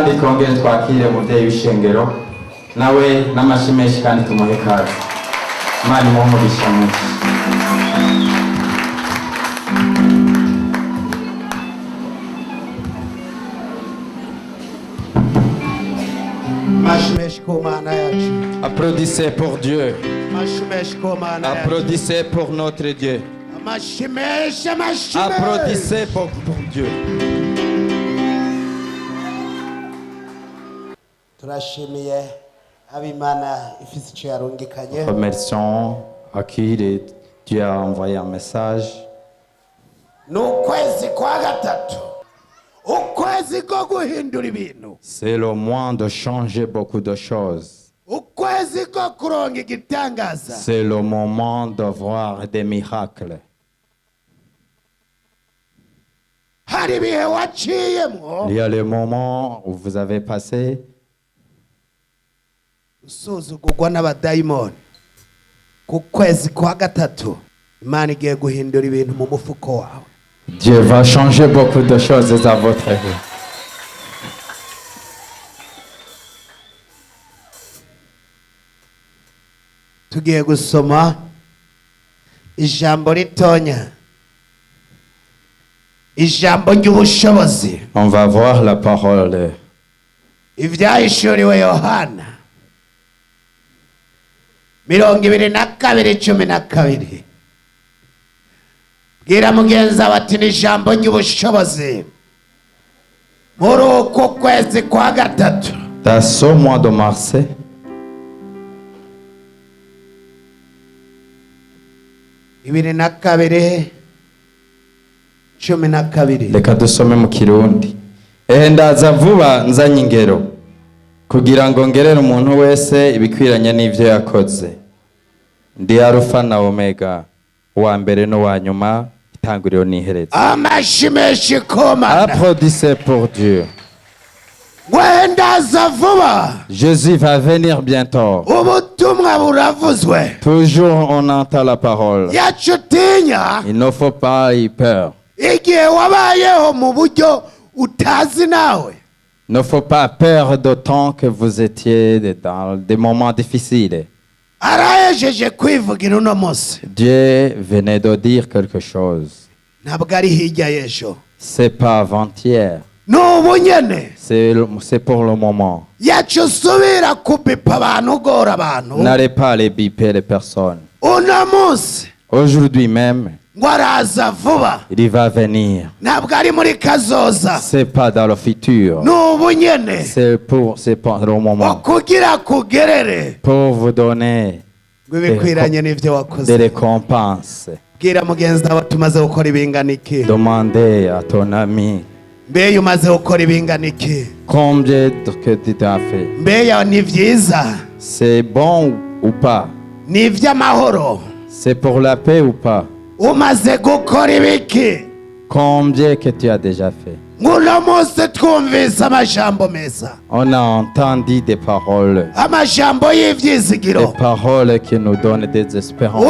kandi twongere twakire umuvyeyi w'ishengero nawe n'amashi menshi kandi tumuhe kazi. Imana imuhe umugisha mwinshi. Applaudissez pour Dieu. Applaudissez pour notre Dieu. Applaudissez pour Dieu. Remercions à qui Dieu a envoyé un message. C'est le moment de changer beaucoup de choses. C'est le moment de voir des miracles. Il y a le moment où vous avez passé Dieu va changer beaucoup de choses à votre vie. Tugiye gusoma ijambo ritonya, ijambo ry'ubushobozi. On va voir la parole. Ivyahishuriwe Yohana 22:12. Bwira mugenza bati ni ijambo ry'ubushobozi muri uko kwezi kwa gatatu. Dans ce mois de mars, 2012. reka dusome mu Kirundi. Ndaza vuba nzanye ingero kugira ngo ngerere umuntu wese ibikwiranye n'ivyo yakoze. Ndi Alpha na Omega, uwa mbere no wa nyuma, itanguriro n'iherezo. Amashimeshi komana. Applaudissez pour Dieu. Jésus va venir bientôt. Toujours on entend la parole. Il ne faut pas y peur. Il ne faut pas peur de temps que vous étiez dans des moments difficiles. Dieu venait de dire quelque chose. C'est pas avant-hier. C'est pour le moment. N'allez pas les biper les personnes. Aujourd'hui même, il va venir. C'est pas dans le futur. C'est pour le moment. Pour vous donner des récompenses. Demandez à ton ami. Combien que tu as fait? C'est bon ou pas? C'est pour la paix ou pas? Combien que tu as déjà fait? On a entendu des paroles. Des paroles qui nous donnent des espérances.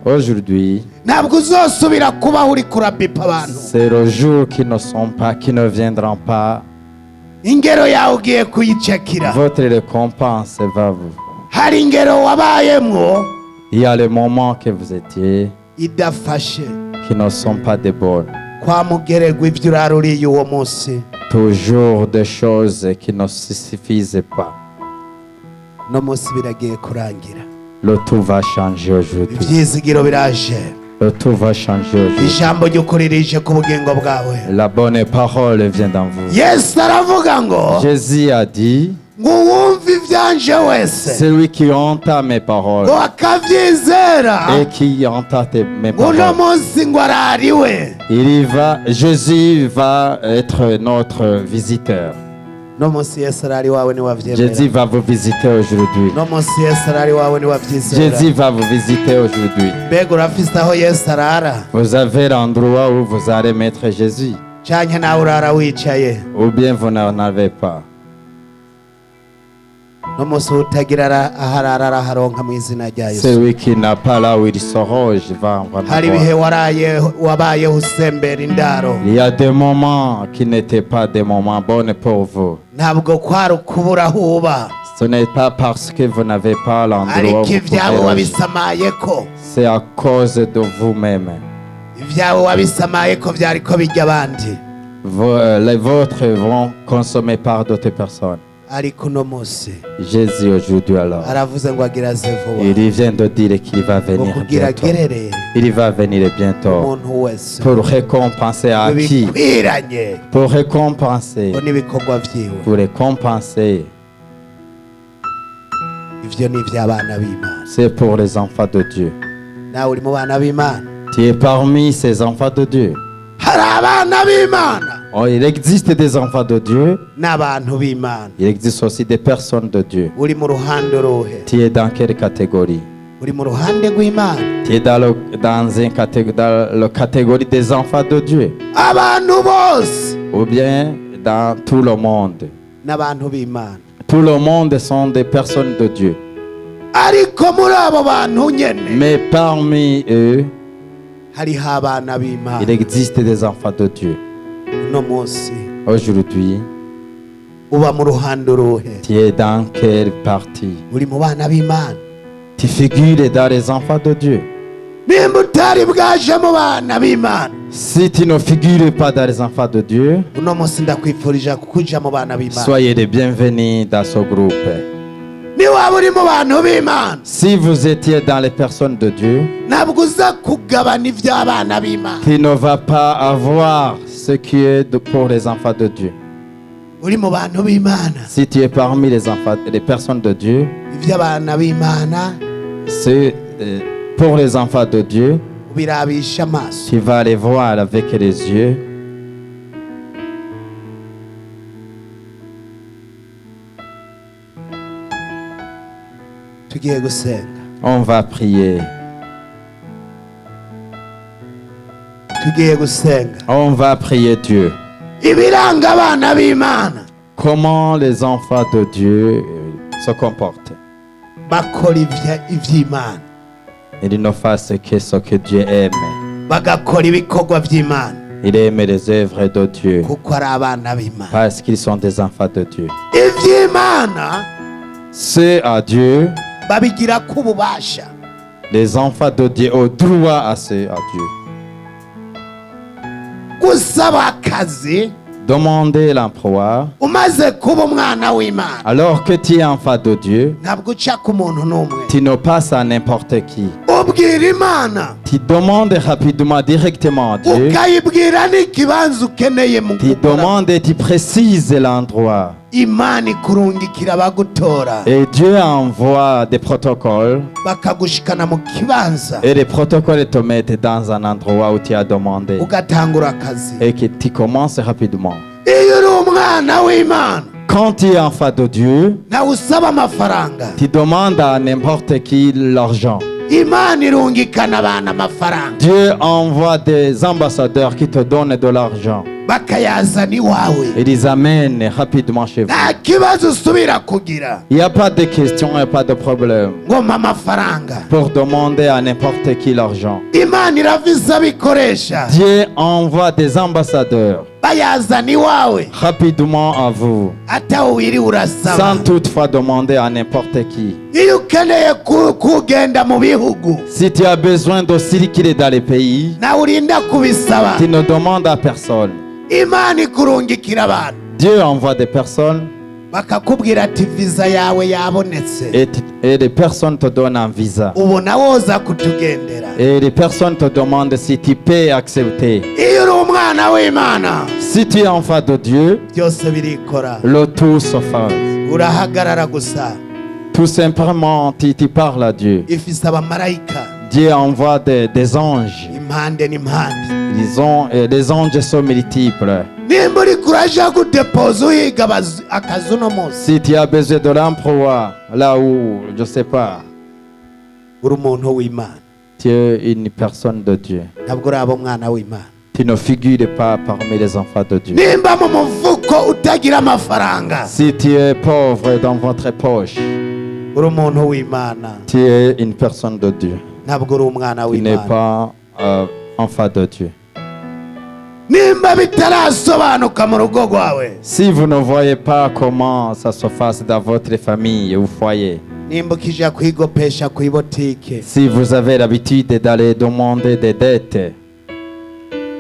Aujourd'hui, c'est le jour qui ne viendront pas. Votre récompense va vous. Il y a les moments que vous étiez qui ne sont pas des bonnes. Toujours des choses qui ne suffisent pas. Le tout va changer aujourd'hui. Le tout va changer aujourd'hui. La bonne parole vient dans vous. Jésus a dit, celui qui entend mes paroles et qui entend mes paroles, Jésus va être notre visiteur. Jésus va vous visiter aujourd'hui. Jésus va vous visiter aujourd'hui. Vous avez l'endroit où vous allez mettre Jésus. Ou bien vous n'en avez pas. n'umunsi utagira aharara araharonka mu izina rya Yesu. Celui qui n'a pas là où il se range va en hari ibihe avoir. wabayeho usembera indaro, Il y a des moments qui n'étaient pas des moments bons pour vous. ntabwo kwari ukubura aho uba, Ce n'est pas parce que vous n'avez pas l'endroit où ariko vous pouvez ibyawe loger. wabisamayeko, C'est à cause de vous-même. ibyawe wabisamayeko byariko bijya abandi, Les vôtres vont consommer par d'autres personnes. ariko uno munsi Jésus aujourd'hui alors, aravuze ngo agira aze vuba, il vient de dire qu'il va ngo venir kugira bientôt. agerere Il va venir bientôt umuntu wese pour récompenser à qui? bikwiranye Pour récompenser. ngo n'ibikorwa vyiwe. Pour récompenser. Ivyo ni ivy'abana b'Imana. C'est pour les enfants de Dieu. Nawe uri mu bana b'Imana. Tu es parmi ces enfants de Dieu. Hari abana b'Imana Oh, il existe des enfants de Dieu. n'abantu b'Imana. Il existe aussi des personnes de Dieu. Uri mu ruhande ruhe? Tu es dans quelle catégorie? Uri mu ruhande rw'Imana. Tu es dans la catégorie des enfants de Dieu. Abantu bose Ou bien dans tout le monde. n'abantu b'Imana. Tout le monde sont des personnes de Dieu. Ariko muri abo bantu nyene Mais parmi eux, hariho abana b'Imana. il existe des enfants de Dieu. Uno munsi Aujourd'hui, uba mu ruhande ruhe? tu es dans quelle partie? Uri mu bana b'Imana. Tu figures dans les enfants de Dieu. Nimba utari bwaje mu bana b'Imana, Si tu ne figures pas dans les enfants de Dieu, uno munsi ndakwifurije kuja mu bana b'Imana. soyez les bienvenus dans ce groupe. Ni waba uri mu bantu b'Imana, Si vous étiez dans les personnes de Dieu, ntabwo uza kugabana iby'abana b'Imana. tu ne vas pas avoir ce qui est pour les enfants de Dieu. Uri mu bantu b'Imana, Si tu es parmi les personnes de Dieu, iby'abana b'Imana c'est pour les enfants de Dieu, ubirabisha amaso. tu vas les voir avec les yeux. Tugiye gusenga, On va prier. tugiye gusenga. On va prier Dieu. Ibiranga abana b'Imana Comment les enfants de Dieu se comportent. bakora iby'Imana, Ils ne fassent que ce que Dieu aime. bagakora ibikorwa by'Imana, Il aime les œuvres de Dieu kuko ari abana b'Imana. parce qu'ils sont des enfants de Dieu. Iby'Imana C'est à Dieu, babigira k'ububasha. les enfants de Dieu ont droit à ce à Dieu. Gusaba akazi Demandez l'emploi. umaze kuba umwana w'Imana, Alors que tu es enfant de Dieu, ntabwo uca ku muntu n'umwe. tu ne passes à n'importe qui. Ubwira Imana, Tu demandes rapidement, directement à Dieu. ukayibwira n'ikibanza ukeneye mu Tu gukora. demandes et tu précises l'endroit. Imana ikurungikira abagutora Et Dieu envoie des protocoles. bakagushikana mu kibanza, Et les protocoles te mettent dans un endroit où tu as demandé. ugatangura akazi. Et que tu commences rapidement. Iyo uri umwana w'Imana Quand tu es enfant de Dieu, nawe usaba amafaranga, tu demandes à n'importe qui l'argent. Imana irungikana abana amafaranga Dieu envoie des ambassadeurs qui te donnent de l'argent. bakayazana iwawe. Et les amènent rapidement chez vous. Nta kibazo usubira kugira Il n'y a pas de question, il n'y a pas de problème. ngo mpa amafaranga. Pour demander à n'importe qui l'argent. Imana iravise abikoresha Dieu envoie des ambassadeurs bayazana iwawe rapidement à vous, atawe wiriwe urasaba. sans toutefois demander à n'importe qui. Iyo ukeneye kugenda mu bihugu Si tu as besoin de circuler dans les pays, nawe urinda kubisaba, tu ne demandes à personne. Imana ikurungikira abantu Dieu envoie des personnes bakakubwira ati viza yawe yabonetse, et les personnes te donnent un visa. ubona woza kutugendera. Et les personnes te demandent si tu peux accepter. Iyo uri umwana w'Imana Si tu es enfant de Dieu, byose birikora. le tout se fait. Urahagarara gusa, Tout simplement, tu parles à Dieu. ifise abamarayika Dieu envoie des anges. impande n'impande. Les anges sont multiples. Nimba uri kuraja kudepoza uhiga akazi uno munsi, Si tu as besoin de l'emploi, là où, je ne sais pas, uri umuntu w'Imana, tu es une personne de Dieu. ntabwo uraba umwana w'Imana. Tu ne figures pas parmi les enfants de Dieu. Nimba mu mufuko ko utagira amafaranga Si tu es pauvre dans votre poche, uri umuntu w'Imana, tu es une personne de Dieu. ntabwo uri umwana Tu n'es w'Imana. pas enfant de Dieu. Nimba bitarasobanuka mu rugo rwawe, Si vous ne voyez pas comment ça se passe dans votre famille ou foyer, nimba ukija kwigopesha ku ibotike, si vous avez l'habitude d'aller demander des dettes,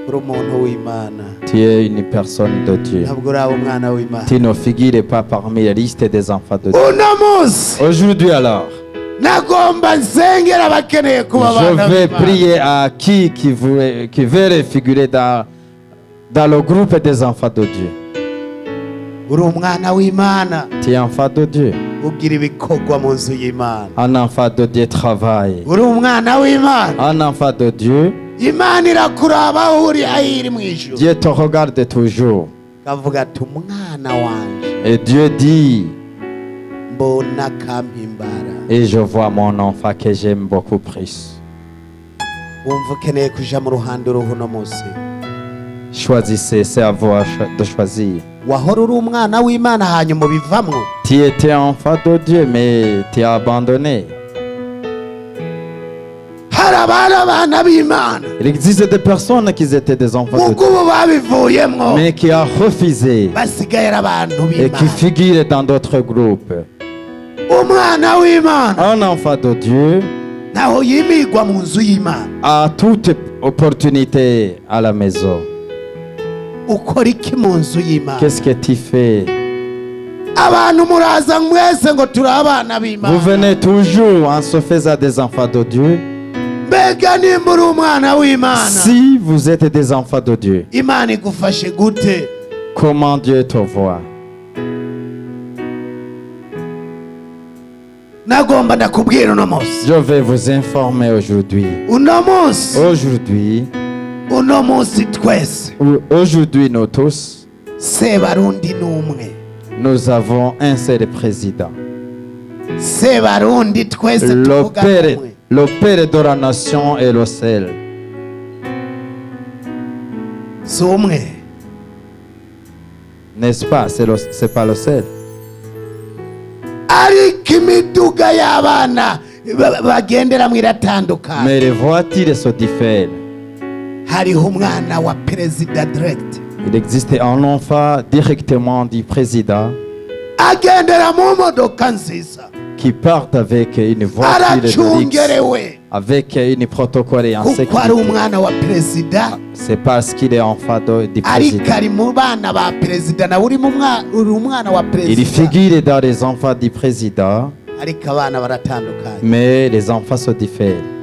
uri umuntu w'Imana, tu es une personne de Dieu. ntabwo uri umwana w'Imana. Tu ne figures pas parmi la liste des enfants de Dieu. Uno munsi Aujourd'hui alors, nagomba nsengera abakeneye kuba je abana vais b'Imana. prier à qui veut figurer dans le groupe des enfants de Dieu. Uri umwana w'Imana, Tu es enfant de Dieu. ugira ibikorwa mu nzu y'Imana. Un enfant de Dieu travaille. Uri umwana w'Imana, Un enfant de Dieu, Imana irakuraba aho uri ayiri mu ijuru. Dieu te regarde toujours. Kavuga ati umwana wanje Et Dieu dit, mbona kampimbara. et je vois mon enfant que j'aime beaucoup plus. Wumva ukeneye kuja mu ruhando ruhu no munsi. Choisissez, c'est à vous de choisir. Wahora uri umwana w'Imana hanyuma ubivamwo. Tu étais enfant de Dieu, mais tu as abandonné. Hari abana b'Imana Il existe des personnes qui étaient des enfants de ubwo Dieu, ubu babivuyemwo mais qui ont refusé basigaye ari abantu et qui b'Imana. figurent dans d'autres groupes. Umwana w'Imana Un enfant de Dieu ntaho yimigwa mu nzu y'Imana. a toute opportunité à la maison. Ukora iki mu nzu y'Imana? Qu'est-ce que tu fais? Abantu muraza mwese ngo turi abana Vous b'Imana. venez toujours en se faisant des enfants de Dieu. Mbega nimba uri umwana w'Imana, Si vous êtes des enfants de Dieu, Imana igufashe gute? comment Dieu te voit? Nagomba ndakubwira uno munsi. Je vais vous informer aujourd'hui. Uno munsi, Aujourd'hui, twese aujourd'hui nous tous, Sebarundi n'umwe. nous avons un seul président. Sebarundi twese Le tuvuga Père, umwe. le Père de la nation est le seul. Si umwe. N'est-ce pas? C'est pas le seul. Ariko imiduga y'abana bagenderamwo iratandukanye. Mais les voitures se diffèrent. Hariho umwana wa perezida direct Il existe un enfant directement du président agendera mu modoka nziza, qui part avec une voiture de luxe, aracungerewe avec une protocole et en kuko ari sécurité. umwana wa perezida, C'est parce qu'il est enfant du ariko président. ari mu bana ba perezida, nawe uri umwana wa Il perezida, figure dans les enfants du président, ariko abana baratandukanye. mais les enfants se diffèrent.